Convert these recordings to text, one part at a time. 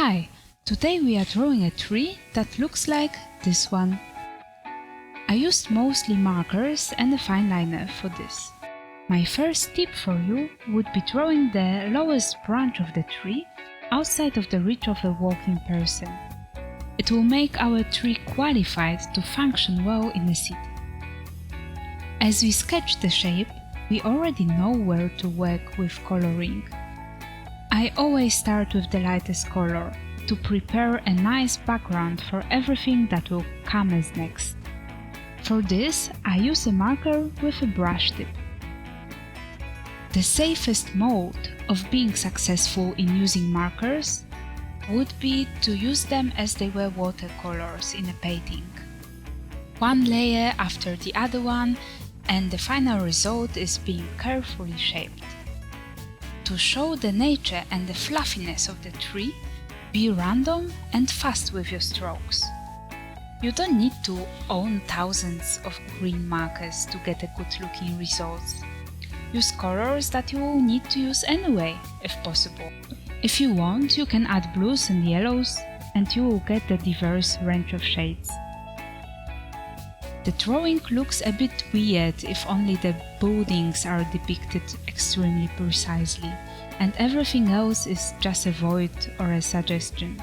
Hi, today we are drawing a tree that looks like this one. I used mostly markers and a fine liner for this. My first tip for you would be drawing the lowest branch of the tree outside of the reach of a walking person. It will make our tree qualified to function well in a city. As we sketch the shape, we already know where to work with coloring. I always start with the lightest color to prepare a nice background for everything that will come as next. For this, I use a marker with a brush tip. The safest mode of being successful in using markers would be to use them as they were watercolors in a painting. One layer after the other one, and the final result is being carefully shaped. To show the nature and the fluffiness of the tree, be random and fast with your strokes. You don't need to own thousands of green markers to get a good looking results. Use colors that you will need to use anyway, if possible. If you want, you can add blues and yellows, and you will get a diverse range of shades. The drawing looks a bit weird if only the buildings are depicted extremely precisely, and everything else is just a void or a suggestion.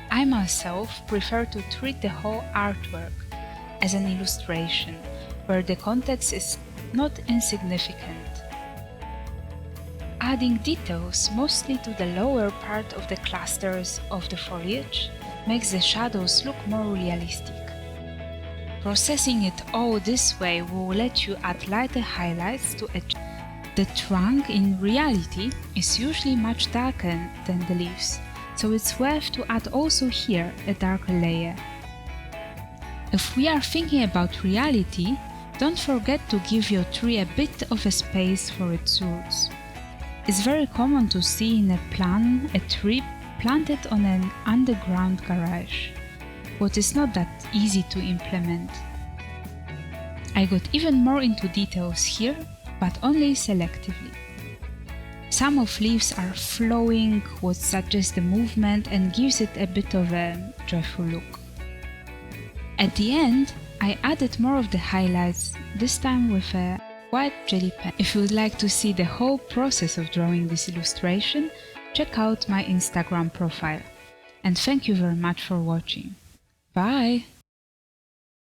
I myself prefer to treat the whole artwork as an illustration, where the context is not insignificant. Adding details mostly to the lower part of the clusters of the foliage makes the shadows look more realistic. Processing it all this way will let you add lighter highlights to it. The trunk in reality is usually much darker than the leaves, so it's worth to add also here a darker layer. If we are thinking about reality, don't forget to give your tree a bit of a space for its roots. It's very common to see in a tree planted on an underground garage, but it's not that easy to implement. I got even more into details here, but only selectively. Some of leaves are flowing, what suggests the movement and gives it a bit of a joyful look. At the end, I added more of the highlights, this time with a white jelly pen. If you would like to see the whole process of drawing this illustration, check out my Instagram profile. And thank you very much for watching. Bye!